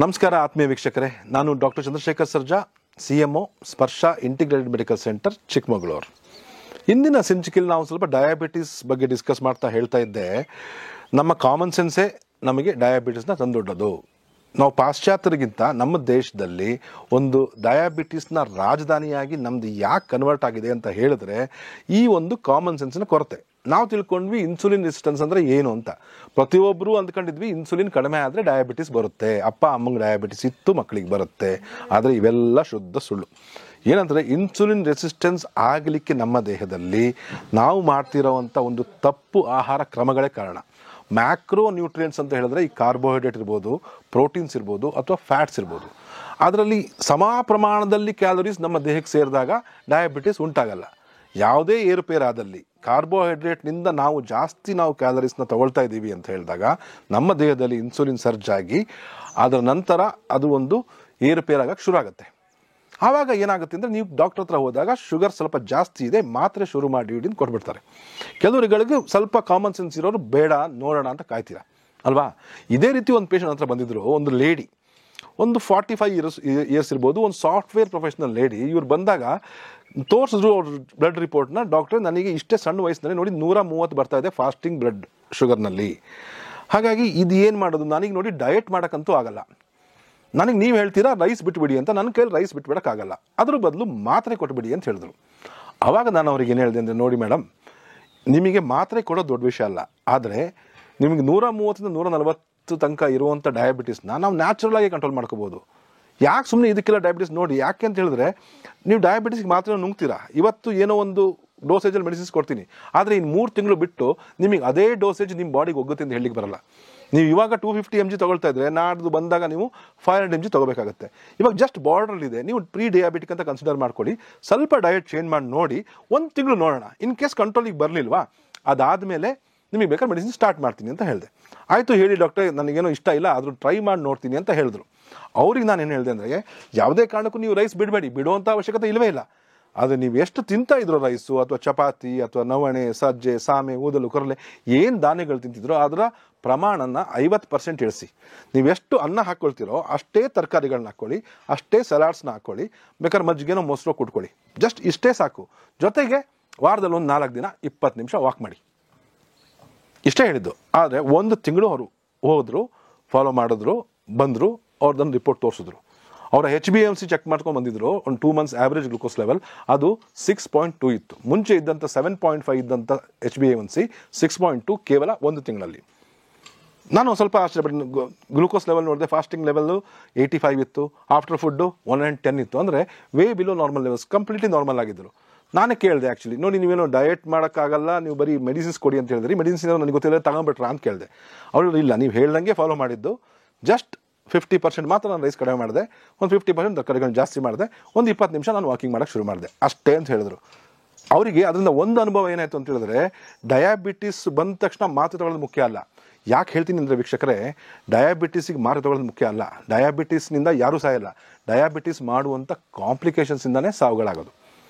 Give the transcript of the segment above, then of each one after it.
ನಮಸ್ಕಾರ ಆತ್ಮೀಯ ವೀಕ್ಷಕರೇ, ನಾನು ಡಾಕ್ಟರ್ ಚಂದ್ರಶೇಖರ್ ಸರ್ಜಾ, CMO ಸ್ಪರ್ಶ ಇಂಟಿಗ್ರೇಟೆಡ್ ಮೆಡಿಕಲ್ ಸೆಂಟರ್ ಚಿಕ್ಕಮಗಳೂರು. ಇಂದಿನ ಸಂಚಿಕೆಯಲ್ಲಿ ನಾವು ಸ್ವಲ್ಪ ಡಯಾಬಿಟಿಸ್ ಬಗ್ಗೆ ಡಿಸ್ಕಸ್ ಹೇಳ್ತಾ ಇದ್ದೆ. ನಮ್ಮ ಕಾಮನ್ ಸೆನ್ಸೇ ನಮಗೆ ಡಯಾಬಿಟಿಸ್ನ ತಂದೊಡ್ಡೋದು. ನಾವು ಪಾಶ್ಚಾತ್ಯರಿಗಿಂತ ನಮ್ಮ ದೇಶದಲ್ಲಿ ಒಂದು ಡಯಾಬಿಟಿಸ್ನ ರಾಜಧಾನಿಯಾಗಿ ನಮ್ದು ಯಾಕೆ ಕನ್ವರ್ಟ್ ಆಗಿದೆ ಅಂತ ಹೇಳಿದ್ರೆ ಈ ಒಂದು ಕಾಮನ್ ಸೆನ್ಸ್ನ ಕೊರತೆ. ನಾವು ತಿಳ್ಕೊಂಡ್ವಿ ಇನ್ಸುಲಿನ್ ರೆಸಿಸ್ಟೆನ್ಸ್ ಅಂದರೆ ಏನು ಅಂತ. ಪ್ರತಿಯೊಬ್ಬರು ಅಂದ್ಕೊಂಡಿದ್ವಿ ಇನ್ಸುಲಿನ್ ಕಡಿಮೆ ಆದರೆ ಡಯಾಬಿಟಿಸ್ ಬರುತ್ತೆ, ಅಪ್ಪ ಅಮ್ಮಂಗೆ ಡಯಾಬಿಟಿಸ್ ಇತ್ತು ಮಕ್ಕಳಿಗೆ ಬರುತ್ತೆ. ಆದರೆ ಇವೆಲ್ಲ ಶುದ್ಧ ಸುಳ್ಳು. ಏನಂದರೆ ಇನ್ಸುಲಿನ್ ರೆಸಿಸ್ಟೆನ್ಸ್ ಆಗಲಿಕ್ಕೆ ನಮ್ಮ ದೇಹದಲ್ಲಿ ನಾವು ಮಾಡ್ತಿರೋವಂಥ ಒಂದು ತಪ್ಪು ಆಹಾರ ಕ್ರಮಗಳೇ ಕಾರಣ. ಮ್ಯಾಕ್ರೋ ನ್ಯೂಟ್ರಿಯೆಂಟ್ಸ್ ಅಂತ ಹೇಳಿದ್ರೆ ಈ ಕಾರ್ಬೋಹೈಡ್ರೇಟ್ ಇರ್ಬೋದು, ಪ್ರೋಟೀನ್ಸ್ ಇರ್ಬೋದು ಅಥವಾ ಫ್ಯಾಟ್ಸ್ ಇರ್ಬೋದು, ಅದರಲ್ಲಿ ಸಮ ಪ್ರಮಾಣದಲ್ಲಿ ಕ್ಯಾಲೋರೀಸ್ ನಮ್ಮ ದೇಹಕ್ಕೆ ಸೇರಿದಾಗ ಡಯಾಬಿಟಿಸ್ ಉಂಟಾಗಲ್ಲ. ಯಾವುದೇ ಏರುಪೇರಾದಲ್ಲಿ ಕಾರ್ಬೋಹೈಡ್ರೇಟ್ನಿಂದ ನಾವು ಕ್ಯಾಲರೀಸ್ನ ತಗೊಳ್ತಾ ಇದ್ದೀವಿ ಅಂತ ಹೇಳಿದಾಗ ನಮ್ಮ ದೇಹದಲ್ಲಿ ಇನ್ಸುಲಿನ್ ಸರ್ಜ್ ಆಗಿ ಅದರ ನಂತರ ಅದು ಒಂದು ಏರುಪೇರಾಗಕ್ಕೆ ಶುರು ಆಗುತ್ತೆ. ಆವಾಗ ಏನಾಗುತ್ತೆ ಅಂದರೆ ನೀವು ಡಾಕ್ಟರ್ ಹತ್ರ ಹೋದಾಗ ಶುಗರ್ ಸ್ವಲ್ಪ ಜಾಸ್ತಿ ಇದೆ, ಮಾತ್ರೆ ಶುರು ಮಾಡಿ ಅಂತ ಕೊಟ್ಬಿಡ್ತಾರೆ. ಕೆಲವರುಗಳಿಗೆ ಸ್ವಲ್ಪ ಕಾಮನ್ ಸೆನ್ಸ್ ಇರೋರು ಬೇಡ ನೋಡೋಣ ಅಂತ ಕಾಯ್ತೀರ ಅಲ್ವಾ. ಇದೇ ರೀತಿ ಒಂದು ಪೇಷಂಟ್ ಹತ್ರ ಬಂದಿದ್ರು, ಒಂದು ಲೇಡಿ, ಒಂದು 45 ಇಯರ್ಸ್ ಇರ್ಬೋದು, ಒಂದು ಸಾಫ್ಟ್ವೇರ್ ಪ್ರೊಫೆಷನಲ್ ಲೇಡಿ. ಇವ್ರು ಬಂದಾಗ ತೋರಿಸಿದ್ರು ಅವ್ರ ಬ್ಲಡ್ ರಿಪೋರ್ಟ್ನ. ಡಾಕ್ಟ್ರೆ, ನನಗೆ ಇಷ್ಟೇ ಸಣ್ಣ ವಯಸ್ಸಿನಲ್ಲಿ ನೋಡಿ 130 ಬರ್ತಾ ಇದೆ ಫಾಸ್ಟಿಂಗ್ ಬ್ಲಡ್ ಶುಗರ್ನಲ್ಲಿ. ಹಾಗಾಗಿ ಇದು ಏನು ಮಾಡೋದು, ನನಗೆ ನೋಡಿ ಡಯಟ್ ಮಾಡೋಕ್ಕಂತೂ ಆಗಲ್ಲ, ನನಗೆ ನೀವು ಹೇಳ್ತೀರಾ ರೈಸ್ ಬಿಟ್ಬಿಡಿ ಅಂತ. ನನ್ನ ಕೈಯಲ್ಲಿ ರೈಸ್ ಬಿಟ್ಬಿಡೋಕ್ಕಾಗಲ್ಲ, ಅದ್ರ ಬದಲು ಮಾತ್ರೆ ಕೊಟ್ಬಿಡಿ ಅಂತ ಹೇಳಿದ್ರು. ಆವಾಗ ನಾನು ಅವ್ರಿಗೆ ಏನು ಹೇಳಿದೆ ಅಂದರೆ, ನೋಡಿ ಮೇಡಮ್, ನಿಮಗೆ ಮಾತ್ರೆ ಕೊಡೋದು ದೊಡ್ಡ ವಿಷಯ ಅಲ್ಲ, ಆದರೆ ನಿಮಗೆ 130 140 ತನಕ ಇರುವಂಥ ಡಯಾಬಿಟಿಸ್ನ ನಾವು ನ್ಯಾಚುರಲಾಗಿ ಕಂಟ್ರೋಲ್ ಮಾಡ್ಕೋಬೋದು. ಯಾಕೆ ಸುಮ್ಮನೆ ಇದಕ್ಕೆಲ್ಲ ಡಯಾಬಿಟಿಸ್ ನೋಡಿ, ಯಾಕೆ ಅಂತ ಹೇಳಿದ್ರೆ ನೀವು ಡಯಾಬಿಟಿಸ್ಗೆ ಮಾತ್ರ ನುಂಗ್ತೀರಾ. ಇವತ್ತು ಏನೋ ಒಂದು ಡೋಸೇಜಲ್ಲಿ ಮೆಡಿಸಿನ್ಸ್ ಕೊಡ್ತೀನಿ, ಆದರೆ ಇನ್ನು 3 ತಿಂಗಳು ಬಿಟ್ಟು ನಿಮಗೆ ಅದೇ ಡೋಸೇಜ್ ನಿಮ್ಮ ಬಾಡಿಗೆ ಹೋಗುತ್ತೆ ಅಂತ ಹೇಳಲಿಕ್ಕೆ ಬರಲ್ಲ. ನೀವು ಇವಾಗ 250 mg ತೊಗೊಳ್ತಾ ಇದ್ರೆ ನಾಡ್ದು ಬಂದಾಗ ನೀವು 500 mg ತೊಗೋಬೇಕಾಗುತ್ತೆ. ಇವಾಗ ಜಸ್ಟ್ ಬಾರ್ಡ್ರಲ್ಲಿದೆ, ನೀವು ಪ್ರೀ ಡಯಾಬಿಟಿಕ್ ಅಂತ ಕನ್ಸಿಡರ್ ಮಾಡ್ಕೊಳ್ಳಿ. ಸ್ವಲ್ಪ ಡಯಟ್ ಚೇಂಜ್ ಮಾಡಿ ನೋಡಿ, 1 ತಿಂಗಳು ನೋಡೋಣ. ಇನ್ ಕೇಸ್ ಕಂಟ್ರೋಲಿಗೆ ಬರಲಿಲ್ವಾ, ಅದಾದಮೇಲೆ ನಿಮಗೆ ಬೇಕಾದ್ರೆ ಮೆಡಿಸಿನ್ ಸ್ಟಾರ್ಟ್ ಮಾಡ್ತೀನಿ ಅಂತ ಹೇಳಿದೆ. ಆಯಿತು ಹೇಳಿ ಡಾಕ್ಟರ್, ನನಗೇನೋ ಇಷ್ಟ ಇಲ್ಲ, ಆದರೂ ಟ್ರೈ ಮಾಡಿ ನೋಡ್ತೀನಿ ಅಂತ ಹೇಳಿದ್ರು. ಅವ್ರಿಗೆ ನಾನು ಏನು ಹೇಳಿದೆ ಅಂದರೆ, ಯಾವುದೇ ಕಾರಣಕ್ಕೂ ನೀವು ರೈಸ್ ಬಿಡಬೇಡಿ, ಬಿಡುವಂಥ ಅವಶ್ಯಕತೆ ಇಲ್ಲವೇ ಇಲ್ಲ. ಆದರೆ ನೀವು ಎಷ್ಟು ತಿಂತಾ ಇದ್ರೋ ರೈಸು ಅಥವಾ ಚಪಾತಿ ಅಥವಾ ನವಣೆ, ಸಜ್ಜೆ, ಸಾಮೆ, ಊದಲು, ಕೊರಲೆ ಏನು ಧಾನ್ಯಗಳು ತಿಂತಿದ್ರೋ ಅದರ ಪ್ರಮಾಣನ 50% ಇಳಿಸಿ. ನೀವು ಎಷ್ಟು ಅನ್ನ ಹಾಕ್ಕೊಳ್ತೀರೋ ಅಷ್ಟೇ ತರಕಾರಿಗಳನ್ನ ಹಾಕ್ಕೊಳ್ಳಿ, ಅಷ್ಟೇ ಸಲಾಡ್ಸ್ನ ಹಾಕ್ಕೊಳ್ಳಿ, ಬೇಕಾದ್ರೆ ಮಜ್ಜಿಗೆನೋ ಮೊಸರು ಕುಟ್ಕೊಳ್ಳಿ. ಜಸ್ಟ್ ಇಷ್ಟೇ ಸಾಕು. ಜೊತೆಗೆ ವಾರದಲ್ಲಿ ಒಂದು 4 ದಿನ 20 ನಿಮಿಷ ವಾಕ್ ಮಾಡಿ, ಇಷ್ಟೇ ಹೇಳಿದ್ದು. ಆದರೆ 1 ತಿಂಗಳು ಅವರು ಹೋದರು, ಫಾಲೋ ಮಾಡಿದ್ರು, ಬಂದರು, ಅವ್ರದ್ದೊಂದು ರಿಪೋರ್ಟ್ ತೋರಿಸಿದ್ರು. ಅವರ HbA1c ಚೆಕ್ ಮಾಡ್ಕೊಂಡು ಬಂದಿದ್ರು. ಒಂದು 2 months ಆ್ಯಾವ್ರೇಜ್ ಗ್ಲೂಕೋಸ್ ಲೆವೆಲ್ ಅದು 6.2 ಇತ್ತು. ಮುಂಚೆ ಇದ್ದಂಥ 7.5 ಇದ್ದಂಥ HbA1c 6.2 ಕೇವಲ 1 ತಿಂಗಳಲ್ಲಿ. ನಾನು ಸ್ವಲ್ಪ ಆಶ್ಚರ್ಯಪಟ್ಟು ಗ್ಲೂಕೋಸ್ ಲೆವೆಲ್ ನೋಡಿದೆ. ಫಾಸ್ಟಿಂಗ್ ಲೆವೆಲ್ಲು 85 ಇತ್ತು, ಆಫ್ಟರ್ ಫುಡ್ಡು 110 ಇತ್ತು. ಅಂದರೆ way below normal levels, completely normal ಆಗಿದ್ದರು. ನಾನೇ ಕೇಳಿದೆ, ಆ್ಯಕ್ಚುಲಿ ನೋಡಿ ನೀವೇನೋ ಡಯಟ್ ಮಾಡೋಕ್ಕಾಗಲ್ಲ, ನೀವು ಬರೀ ಮೆಡಿಸಿನ್ಸ್ ಕೊಡಿ ಅಂತ ಹೇಳಿದ್ರಿ, ಮೆಡಿಸಿನ್ಸ್ ನನಗೆ ಗೊತ್ತಿಲ್ಲ, ತಗೊಂಬಿಟ್ರಾ ಅಂತ ಕೇಳಿದೆ. ಅವರು ಇಲ್ಲ, ನೀವು ಹೇಳ್ದಂಗೆ ಫಾಲೋ ಮಾಡಿದ್ದು, ಜಸ್ಟ್ 50% ಮಾತ್ರ ನಾನು ರೈಸ್ ಕಡಿಮೆ ಮಾಡಿದೆ, ಒಂದು 50% ತರಕಾರಿಗಳನ್ನ ಜಾಸ್ತಿ ಮಾಡಿದೆ, ಒಂದು 20 ನಿಮಿಷ ನಾನು ವಾಕಿಂಗ್ ಮಾಡೋಕ್ಕೆ ಶುರು ಮಾಡಿದೆ, ಅಷ್ಟೇ ಅಂತ ಹೇಳಿದ್ರು. ಅವರಿಗೆ ಅದರಿಂದ ಒಂದು ಅನುಭವ ಏನಾಯಿತು ಅಂತ ಹೇಳಿದ್ರೆ, ಡಯಾಬಿಟಿಸ್ ಬಂದ ತಕ್ಷಣ ಮಾತ್ರೆ ತಗೊಳ್ಳೋದು ಮುಖ್ಯ ಅಲ್ಲ. ಯಾಕೆ ಹೇಳ್ತೀನಿ ಅಂದರೆ ವೀಕ್ಷಕರೇ, ಡಯಾಬಿಟಿಸಿಗೆ ಮಾತ್ರೆ ತಗೊಳ್ಳೋದು ಮುಖ್ಯ ಅಲ್ಲ. ಡಯಾಬಿಟಿಸ್ನಿಂದ ಯಾರೂ ಸಾಯಲ್ಲ, ಡಯಾಬಿಟಿಸ್ ಮಾಡುವಂಥ ಕಾಂಪ್ಲಿಕೇಶನ್ಸಿಂದನೇ ಸಾವುಗಳಾಗೋದು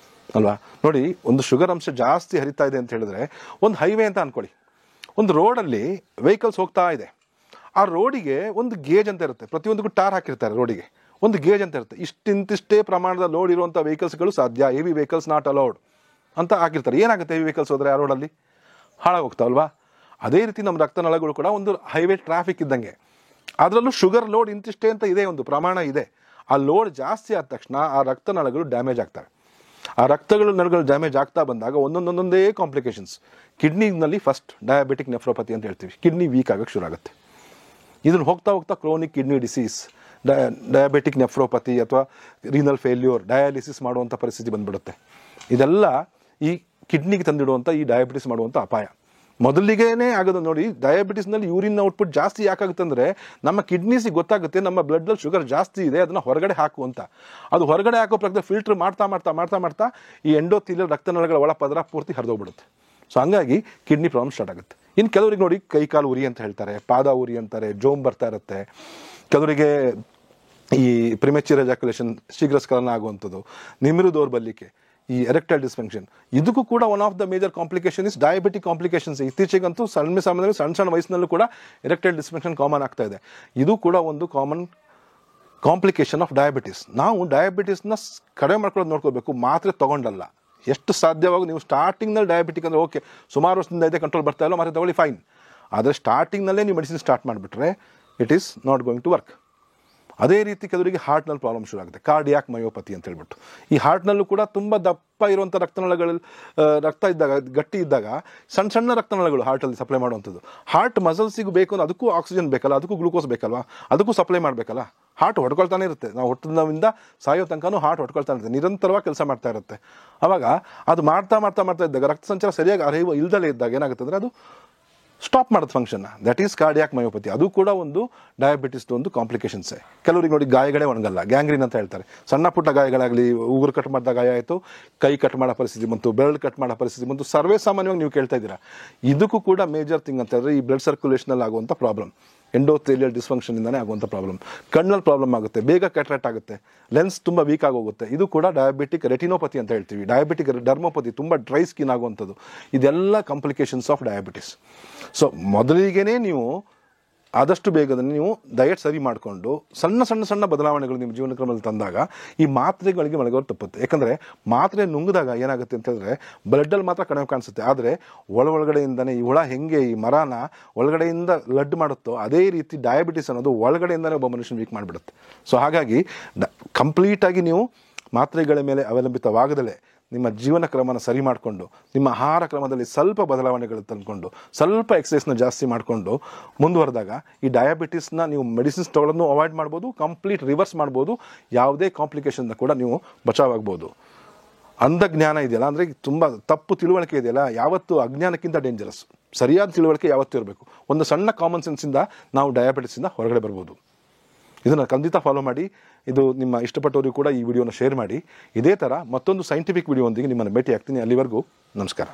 ಅಲ್ವಾ. ನೋಡಿ, ಒಂದು ಶುಗರ್ ಅಂಶ ಜಾಸ್ತಿ ಹರಿತಾ ಇದೆ ಅಂತ ಹೇಳಿದ್ರೆ, ಒಂದು ಹೈವೇ ಅಂತ ಅಂದ್ಕೊಳ್ಳಿ. ಒಂದು ರೋಡಲ್ಲಿ ವೆಹಿಕಲ್ಸ್ ಹೋಗ್ತಾ ಇದೆ, ಆ ರೋಡಿಗೆ ಒಂದು ಗೇಜ್ ಅಂತ ಇರುತ್ತೆ, ಪ್ರತಿಯೊಂದಕ್ಕೂ ಟಾರ್ ಹಾಕಿರ್ತಾರೆ. ರೋಡಿಗೆ ಒಂದು ಗೇಜ್ ಅಂತ ಇರುತ್ತೆ, ಇಷ್ಟಿಂತಿಷ್ಟೇ ಪ್ರಮಾಣದ ಲೋಡ್ ಇರುವಂಥ ವೆಹಿಕಲ್ಸ್ಗಳು ಸಾಧ್ಯ, ಹೆವಿ ವೆಹಿಕಲ್ಸ್ ನಾಟ್ ಅಲೌಡ್ ಅಂತ ಹಾಕಿರ್ತಾರೆ. ಏನಾಗುತ್ತೆ ಹೆವಿ ವೆಹಿಕಲ್ಸ್ ಹೋದರೆ ಆ ರೋಡಲ್ಲಿ ಹಾಳಾಗೋಗ್ತಾವಲ್ವಾ. ಅದೇ ರೀತಿ ನಮ್ಮ ರಕ್ತನಾಳಗಳು ಕೂಡ ಒಂದು ಹೈವೇ ಟ್ರಾಫಿಕ್ ಇದ್ದಂಗೆ, ಅದರಲ್ಲೂ ಶುಗರ್ ಲೋಡ್ ಇಂತಿಷ್ಟೇ ಅಂತ ಇದೆ, ಒಂದು ಪ್ರಮಾಣ ಇದೆ. ಆ ಲೋಡ್ ಜಾಸ್ತಿ ಆದ ತಕ್ಷಣ ಆ ರಕ್ತನಾಳಗಳು ಡ್ಯಾಮೇಜ್ ಆಗ್ತವೆ. ಆ ನಳಗಳು ಡ್ಯಾಮೇಜ್ ಆಗ್ತಾ ಬಂದಾಗ ಒಂದೊಂದೇ ಕಾಂಪ್ಲಿಕೇಶನ್ಸ್. ಕಿಡ್ನಿನಲ್ಲಿ ಫಸ್ಟ್ ಡಯಾಬಿಟಿಕ್ ನೆಫ್ರೋಪತಿ ಅಂತ ಹೇಳ್ತೀವಿ, ಕಿಡ್ನಿ ವೀಕ್ ಆಗೋಕ್ಕೆ ಶುರು ಆಗುತ್ತೆ. ಇದನ್ನು ಹೋಗ್ತಾ ಹೋಗ್ತಾ chronic kidney disease, diabetic nephropathy ಅಥವಾ ರೀನಲ್ ಫೇಲ್ಯೂರ್, ಡಯಾಲಿಸಿಸ್ ಮಾಡುವಂಥ ಪರಿಸ್ಥಿತಿ ಬಂದ್ಬಿಡುತ್ತೆ. ಇದೆಲ್ಲ ಈ ಕಿಡ್ನಿಗೆ ತಂದಿಡುವಂಥ ಈ ಡಯಾಬಿಟಿಸ್ ಮಾಡುವಂಥ ಅಪಾಯ. ಮೊದಲಿಗೇನೆ ಆಗೋದು ನೋಡಿ, ಡಯಾಬಿಟಿಸ್ನಲ್ಲಿ ಯೂರಿನ್ ಔಟ್ಪುಟ್ ಜಾಸ್ತಿ ಯಾಕಾಗುತ್ತೆ ಅಂದರೆ, ನಮ್ಮ ಕಿಡ್ನೀಸಿಗೆ ಗೊತ್ತಾಗುತ್ತೆ ನಮ್ಮ ಬ್ಲಡ್ಡಲ್ಲಿ ಶುಗರ್ ಜಾಸ್ತಿ ಇದೆ, ಅದನ್ನು ಹೊರಗಡೆ ಹಾಕು ಅಂತ. ಅದು ಹೊರಗಡೆ ಹಾಕೋ ಪ್ರಕಾರ ಫಿಲ್ಟರ್ ಮಾಡ್ತಾ ಈ ಎಂಡೋಥೀಲಿಯಲ್ ರಕ್ತನಾಳಗಳ ಒಳಪದರ ಪೂರ್ತಿ ಹರಿದೋಗ್ಬಿಡುತ್ತೆ. ಸೊ ಹಂಗಾಗಿ ಕಿಡ್ನಿ ಪ್ರಾಬ್ಲಮ್ ಸ್ಟಾರ್ಟ್ ಆಗುತ್ತೆ. ಇನ್ನು ಕೆಲವರಿಗೆ ನೋಡಿ ಕೈಕಾಲು ಉರಿ ಅಂತ ಹೇಳ್ತಾರೆ, ಪಾದ ಉರಿ ಅಂತಾರೆ, ಜೋಮ್ ಬರ್ತಾ ಇರುತ್ತೆ. ಕೆಲವರಿಗೆ ಈ ಪ್ರಿಮೆಚ್ಯೂರ್ ಎಜಾಕ್ಯುಲೇಷನ್, ಶೀಘ್ರಸ್ಖಲನ ಆಗುವಂಥದ್ದು, ನಿಮಿರು ದೌರ್ಬಲ್ಯಕ್ಕೆ, ಈ ಎರೆಕ್ಟೈಲ್ ಡಿಸ್ಫಂಕ್ಷನ್, ಇದಕ್ಕೂ ಕೂಡ one of the major complication is diabetic complications. ಇತ್ತೀಚೆಗಂತೂ ಸಣ್ಣ ವಯಸ್ಸಿನಲ್ಲೂ ಕೂಡ ಎರೆಕ್ಟೈಲ್ ಡಿಸ್ಫಂಕ್ಷನ್ ಕಾಮನ್ ಆಗ್ತಾ ಇದೆ. ಇದು ಕೂಡ ಒಂದು ಕಾಮನ್ ಕಾಂಪ್ಲಿಕೇಶನ್ ಆಫ್ ಡಯಾಬಿಟಿಸ್. ನಾವು ಡಯಾಬಿಟಿಸ್ನ ಕಡಿಮೆ ಮಾಡ್ಕೊಳ್ಳೋದು ನೋಡ್ಕೋಬೇಕು, ಮಾತ್ರೆ ತೊಗೊಂಡಲ್ಲ. ಎಷ್ಟು ಸಾಧ್ಯವಾಗ ನೀವು ಸ್ಟಾರ್ಟಿಂಗ್ನಲ್ಲಿ ಡಯಾಬಿಟಿಕ್ ಅಂದರೆ ಓಕೆ ಸುಮಾರು ವರ್ಷದಿಂದ ಇದೆ, ಕಂಟ್ರೋಲ್ ಬರ್ತಾ ಇಲ್ಲ, ಮಾತ್ರೆ ತಗೊಳ್ಳಿ, ಫೈನ್. ಆದರೆ ಸ್ಟಾರ್ಟಿಂಗ್ನಲ್ಲೇ ನೀವು ಮೆಡಿಸಿನ್ ಸ್ಟಾರ್ಟ್ ಮಾಡಿಬಿಟ್ರೆ it is not going to work. ಅದೇ ರೀತಿ ಕೆಲವರಿಗೆ ಹಾರ್ಟ್ನಲ್ಲಿ ಪ್ರಾಬ್ಲಮ್ ಶುರು ಆಗುತ್ತೆ, ಕಾರ್ಡಿಯಾಕ್ ಮಯೋಪತಿ ಅಂತ ಹೇಳ್ಬಿಟ್ಟು. ಈ ಹಾರ್ಟ್ನಲ್ಲೂ ಕೂಡ ತುಂಬ ದಪ್ಪ ಇರುವಂಥ ರಕ್ತನಾಳಗಳಲ್ಲಿ ರಕ್ತ ಇದ್ದಾಗ, ಗಟ್ಟಿ ಇದ್ದಾಗ ಸಣ್ಣ ಸಣ್ಣ ರಕ್ತನಾಳಗಳು ಹಾರ್ಟಲ್ಲಿ ಸಪ್ಲೈ ಮಾಡುವಂಥದ್ದು. ಹಾರ್ಟ್ ಮಸಲ್ಸಿಗೂ ಬೇಕು ಅಂದ್ರೆ ಅದಕ್ಕೂ ಆಕ್ಸಿಜನ್ ಬೇಕಲ್ಲ, ಅದಕ್ಕೂ ಗ್ಲೂಕೋಸ್ ಬೇಕಲ್ವಾ, ಅದಕ್ಕೂ ಸಪ್ಲೈ ಮಾಡಬೇಕಲ್ಲ. ಹಾರ್ಟ್ ಹೊಡ್ಕೊಳ್ತಾನೆ ಇರುತ್ತೆ, ನಾವು ಹುಟ್ಟಿದವಿಂದ ಸಾಯೋ ತನಕನೂ ಹಾರ್ಟ್ ಹೊಡ್ಕೊಳ್ತಾನೆ ಇರುತ್ತೆ, ನಿರಂತರವಾಗಿ ಕೆಲಸ ಮಾಡ್ತಾ ಇರುತ್ತೆ. ಆವಾಗ ಅದು ಮಾಡ್ತಾ ಇದ್ದಾಗ ರಕ್ತ ಸಂಚಾರ ಸರಿಯಾಗಿ ಅರಿವು ಇಲ್ದಲೇ ಇದ್ದಾಗ ಏನಾಗುತ್ತೆ ಅಂದರೆ ಅದು ಸ್ಟಾಪ್ ಮಾಡೋದು ಫಂಕ್ಷನ್ನ. That is cardiac myopathy. ಅದು ಕೂಡ ಒಂದು ಡಯಾಬಿಟಿಸ್ದು ಒಂದು ಕಾಂಪ್ಲಿಕೇಶನ್ಸೇ. ಕೆಲವರಿಗೆ ನೋಡಿ ಗಾಯಗಳೇ ಒಣಗಲ್ಲ, ಗ್ಯಾಂಗ್ರೀನ್ ಅಂತ ಹೇಳ್ತಾರೆ. ಸಣ್ಣ ಪುಟ್ಟ ಗಾಯಗಳಾಗಲಿ, ಉಗುರು ಕಟ್ ಮಾಡಿದ ಗಾಯ ಆಯಿತು, ಕೈ ಕಟ್ ಮಾಡೋ ಪರಿಸ್ಥಿತಿ ಬಂತು, ಬೆರಳು ಕಟ್ ಮಾಡೋ ಪರಿಸ್ಥಿತಿ ಬಂತು, ಸರ್ವೇ ಸಾಮಾನ್ಯವಾಗಿ ನೀವು ಕೇಳ್ತಾ ಇದ್ದೀರಾ. ಇದಕ್ಕೂ ಕೂಡ ಮೇಜರ್ ಥಿಂಗ್ ಅಂತ ಹೇಳಿದ್ರೆ ಈ ಬ್ಲಡ್ ಸರ್ಕ್ಯುಲೇಷನಲ್ಲಿ ಆಗುವಂಥ ಪ್ರಾಬ್ಲಮ್, ಎಂಡೋಥೆಲಿಯಲ್ ಡಿಸ್ಫಂಕ್ಷನಿಂದನೇ ಆಗುವಂಥ ಪ್ರಾಬ್ಲಮ್. ಕಣ್ಣಲ್ಲಿ ಪ್ರಾಬ್ಲಮ್ ಆಗುತ್ತೆ, ಬೇಗ ಕ್ಯಾಟ್ರಾಕ್ಟ್ ಆಗುತ್ತೆ, ಲೆನ್ಸ್ ತುಂಬ ವೀಕ್ ಆಗೋಗುತ್ತೆ. ಇದು ಕೂಡ ಡಯಾಬಿಟಿಕ್ ರೆಟಿನೋಪತಿ ಅಂತ ಹೇಳ್ತೀವಿ. ಡಯಾಬಿಟಿಕ್ ಡರ್ಮೋಪತಿ, ತುಂಬ ಡ್ರೈ ಸ್ಕಿನ್ ಆಗುವಂಥದ್ದು. ಇದೆಲ್ಲ ಕಾಂಪ್ಲಿಕೇಶನ್ಸ್ ಆಫ್ ಡಯಾಬಿಟಿಸ್. ಸೊ ಮೊದಲಿಗೆ ನೀವು ಆದಷ್ಟು ಬೇಗದಲ್ಲಿ ನೀವು ಡಯಟ್ ಸರಿ ಮಾಡಿಕೊಂಡು ಸಣ್ಣ ಬದಲಾವಣೆಗಳು ನಿಮ್ಮ ಜೀವನ ಕ್ರಮದಲ್ಲಿ ತಂದಾಗ ಈ ಮಾತ್ರೆಗಳಿಗೆ ಮಲಗೋರು ತಪ್ಪುತ್ತೆ. ಯಾಕಂದರೆ ಮಾತ್ರೆ ನುಂಗಿದಾಗ ಏನಾಗುತ್ತೆ ಅಂತ ಹೇಳಿದ್ರೆ ಬ್ಲಡ್ಡಲ್ಲಿ ಮಾತ್ರ ಕಡಿಮೆ ಕಾಣಿಸುತ್ತೆ, ಆದರೆ ಒಳಗಡೆಯಿಂದನೇ ಈ ಹುಳ ಹೆಂಗೆ ಈ ಮರನ ಒಳಗಡೆಯಿಂದ ಲಡ್ ಮಾಡುತ್ತೋ ಅದೇ ರೀತಿ ಡಯಾಬಿಟಿಸ್ ಅನ್ನೋದು ಒಳಗಡೆಯಿಂದನೇ ಒಬ್ಬ ಮನುಷ್ಯನ ವೀಕ್ ಮಾಡಿಬಿಡುತ್ತೆ. ಸೊ ಹಾಗಾಗಿ ಕಂಪ್ಲೀಟಾಗಿ ನೀವು ಮಾತ್ರೆಗಳ ಮೇಲೆ ಅವಲಂಬಿತವಾಗದಲೇ ನಿಮ್ಮ ಜೀವನ ಕ್ರಮನ ಸರಿ ಮಾಡಿಕೊಂಡು, ನಿಮ್ಮ ಆಹಾರ ಕ್ರಮದಲ್ಲಿ ಸ್ವಲ್ಪ ಬದಲಾವಣೆಗಳು ತಂದುಕೊಂಡು, ಸ್ವಲ್ಪ ಎಕ್ಸಸೈಸ್ನ ಜಾಸ್ತಿ ಮಾಡಿಕೊಂಡು ಮುಂದುವರೆದಾಗ ಈ ಡಯಾಬಿಟಿಸ್ನ ನೀವು ಮೆಡಿಸಿನ್ಸ್ ತೊಗೊಳ್ಳೋದನ್ನು ಅವಾಯ್ಡ್ ಮಾಡ್ಬೋದು, ಕಂಪ್ಲೀಟ್ ರಿವರ್ಸ್ ಮಾಡ್ಬೋದು, ಯಾವುದೇ ಕಾಂಪ್ಲಿಕೇಶನ್ನ ಕೂಡ ನೀವು ಬಚಾವಾಗ್ಬೋದು. ಅಂಧಜ್ಞಾನ ಇದೆಯಲ್ಲ, ಅಂದರೆ ತುಂಬ ತಪ್ಪು ತಿಳುವಳಿಕೆ ಇದೆಯಲ್ಲ, ಯಾವತ್ತು ಅಜ್ಞಾನಕ್ಕಿಂತ ಡೇಂಜರಸ್. ಸರಿಯಾದ ತಿಳುವಳಿಕೆ ಯಾವತ್ತೂ ಇರಬೇಕು. ಒಂದು ಸಣ್ಣ ಕಾಮನ್ ಸೆನ್ಸಿಂದ ನಾವು ಡಯಾಬಿಟಿಸಿಂದ ಹೊರಗಡೆ ಬರ್ಬೋದು. ಇದನ್ನು ಖಂಡಿತ ಫಾಲೋ ಮಾಡಿ. ಇದು ನಿಮ್ಮ ಇಷ್ಟಪಟ್ಟವರಿಗೂ ಕೂಡ ಈ ವಿಡಿಯೋನ ಶೇರ್ ಮಾಡಿ. ಇದೇ ಥರ ಮತ್ತೊಂದು ಸೈಂಟಿಫಿಕ್ ವಿಡಿಯೋ ಒಂದಿಗೆ ನಿಮ್ಮನ್ನು ಭೇಟಿ ಆಗ್ತೀನಿ. ಅಲ್ಲಿವರೆಗೂ ನಮಸ್ಕಾರ.